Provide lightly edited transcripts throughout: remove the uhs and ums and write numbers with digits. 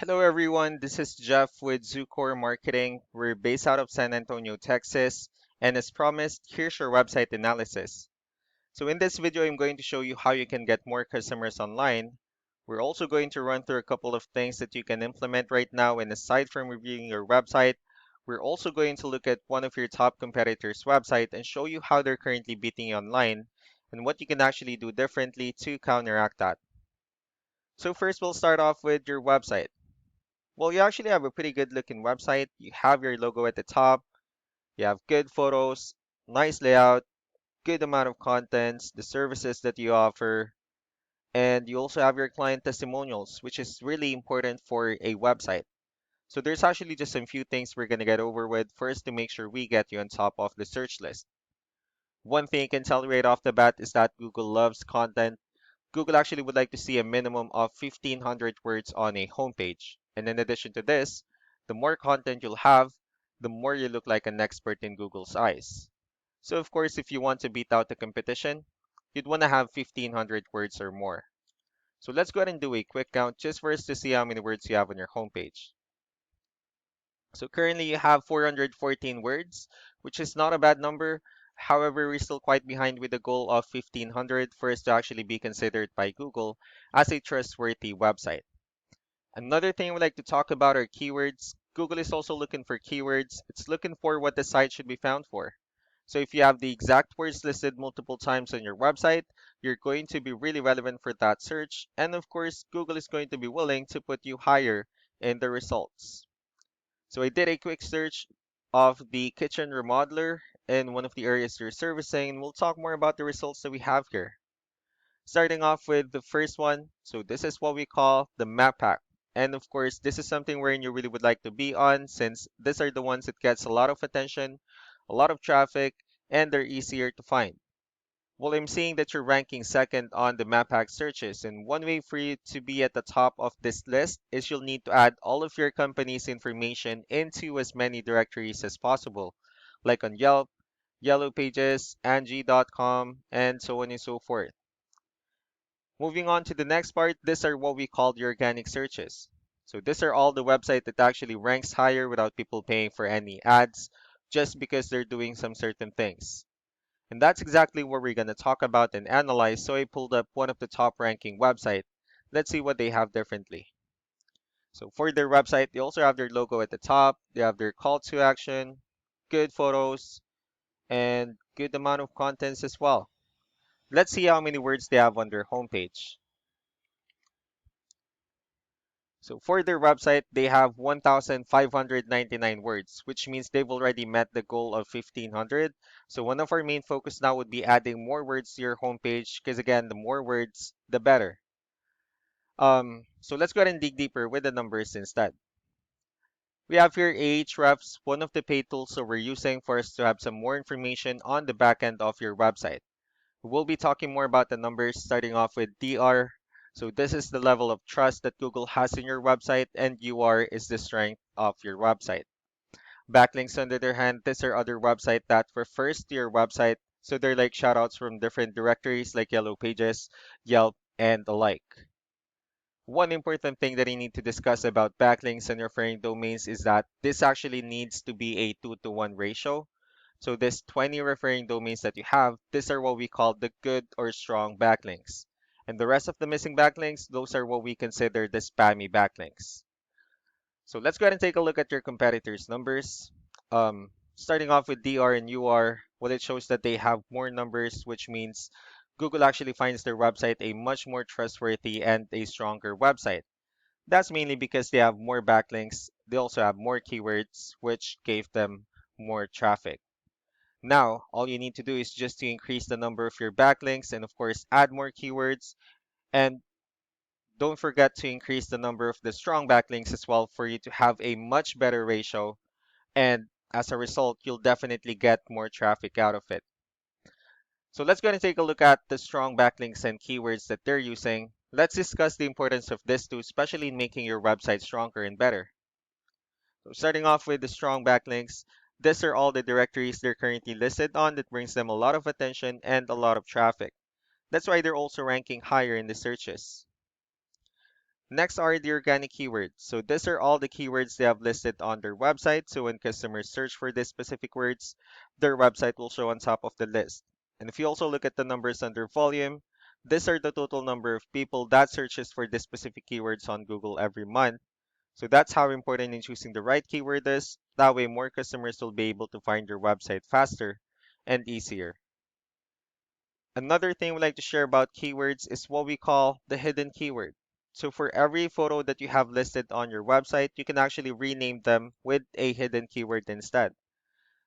Hello, everyone. This is Jeff with Zucore Marketing. We're based out of San Antonio, Texas. And as promised, here's your website analysis. So in this video, I'm going to show you how you can get more customers online. We're also going to run through a couple of things that you can implement right now. And aside from reviewing your website, we're also going to look at one of your top competitors' website and show you how they're currently beating you online and what you can actually do differently to counteract that. So first, we'll start off with your website. Well, you actually have a pretty good looking website. You have your logo at the top, you have good photos, nice layout, good amount of contents, the services that you offer, and you also have your client testimonials, which is really important for a website. So there's actually just a few things we're going to get over with first to make sure we get you on top of the search list. One thing you can tell right off the bat is that Google loves content. Google actually would like to see a minimum of 1,500 words on a homepage. And in addition to this, the more content you'll have, the more you look like an expert in Google's eyes. So of course, if you want to beat out the competition, you'd want to have 1,500 words or more. So let's go ahead and do a quick count just for us to see how many words you have on your homepage. So currently you have 414 words, which is not a bad number. However, we're still quite behind with the goal of 1,500 for us to actually be considered by Google as a trustworthy website. Another thing we like to talk about are keywords. Google is also looking for keywords. It's looking for what the site should be found for. So if you have the exact words listed multiple times on your website, you're going to be really relevant for that search. And of course, Google is going to be willing to put you higher in the results. So I did a quick search of the kitchen remodeler in one of the areas you're servicing, and we'll talk more about the results that we have here. Starting off with the first one, so this is what we call the map pack. And of course, this is something wherein you really would like to be on since these are the ones that gets a lot of attention, a lot of traffic, and they're easier to find. Well, I'm seeing that you're ranking second on the map pack searches, and one way for you to be at the top of this list is you'll need to add all of your company's information into as many directories as possible, like on Yelp, Yellow Pages, Angie.com, and so on and so forth. Moving on to the next part, these are what we call the organic searches. So these are all the website that actually ranks higher without people paying for any ads, just because they're doing some certain things. And that's exactly what we're going to talk about and analyze. So I pulled up one of the top ranking website. Let's see what they have differently. So for their website, they also have their logo at the top. They have their call to action, good photos, and good amount of contents as well. Let's see how many words they have on their homepage. So for their website, they have 1,599 words, which means they've already met the goal of 1,500. So one of our main focus now would be adding more words to your homepage, because again, the more words, the better. So let's go ahead and dig deeper with the numbers instead. We have here Ahrefs, one of the paid tools that we're using for us to have some more information on the back end of your website. We'll be talking more about the numbers starting off with DR. So this is the level of trust that Google has in your website, and UR is the strength of your website. Backlinks, on the other hand, these are other website that refers to your website. So they're like shoutouts from different directories like Yellow Pages, Yelp, and the like. One important thing that I need to discuss about backlinks and referring domains is that this actually needs to be a 2-to-1 ratio. So this 20 referring domains that you have, these are what we call the good or strong backlinks. And the rest of the missing backlinks, those are what we consider the spammy backlinks. So let's go ahead and take a look at your competitors' numbers. Starting off with DR and UR, well, it shows that they have more numbers, which means Google actually finds their website a much more trustworthy and a stronger website. That's mainly because they have more backlinks. They also have more keywords, which gave them more traffic. Now, all you need to do is just to increase the number of your backlinks and, of course, add more keywords. And don't forget to increase the number of the strong backlinks as well for you to have a much better ratio. And as a result, you'll definitely get more traffic out of it. So let's go and take a look at the strong backlinks and keywords that they're using. Let's discuss the importance of this too, especially in making your website stronger and better. So starting off with the strong backlinks, these are all the directories they're currently listed on that brings them a lot of attention and a lot of traffic. That's why they're also ranking higher in the searches. Next are the organic keywords. So these are all the keywords they have listed on their website. So when customers search for these specific words, their website will show on top of the list. And if you also look at the numbers under volume, these are the total number of people that searches for these specific keywords on Google every month. So that's how important in choosing the right keyword is. That way more customers will be able to find your website faster and easier. Another thing we like to share about keywords is what we call the hidden keyword. So for every photo that you have listed on your website, you can actually rename them with a hidden keyword instead.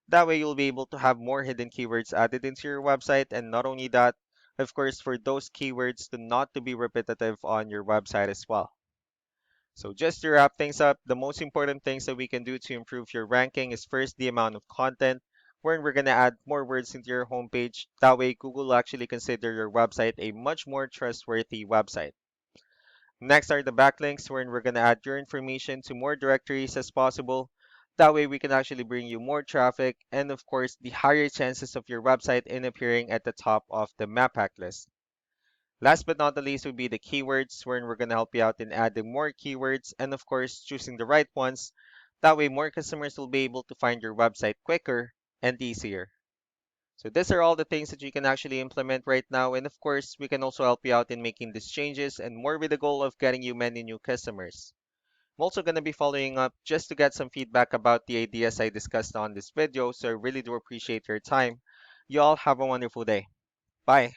That way you'll be able to have more hidden keywords added into your website, and not only that, of course, for those keywords to not to be repetitive on your website as well. So just to wrap things up, the most important things that we can do to improve your ranking is first the amount of content, wherein we're going to add more words into your homepage. That way Google will actually consider your website a much more trustworthy website. Next are the backlinks, wherein we're going to add your information to more directories as possible. That way we can actually bring you more traffic and of course the higher chances of your website in appearing at the top of the map hack list. Last but not the least would be the keywords, wherein we're going to help you out in adding more keywords and, of course, choosing the right ones. That way, more customers will be able to find your website quicker and easier. So, these are all the things that you can actually implement right now. And, of course, we can also help you out in making these changes and more with the goal of getting you many new customers. I'm also going to be following up just to get some feedback about the ideas I discussed on this video. So, I really do appreciate your time. You all have a wonderful day. Bye.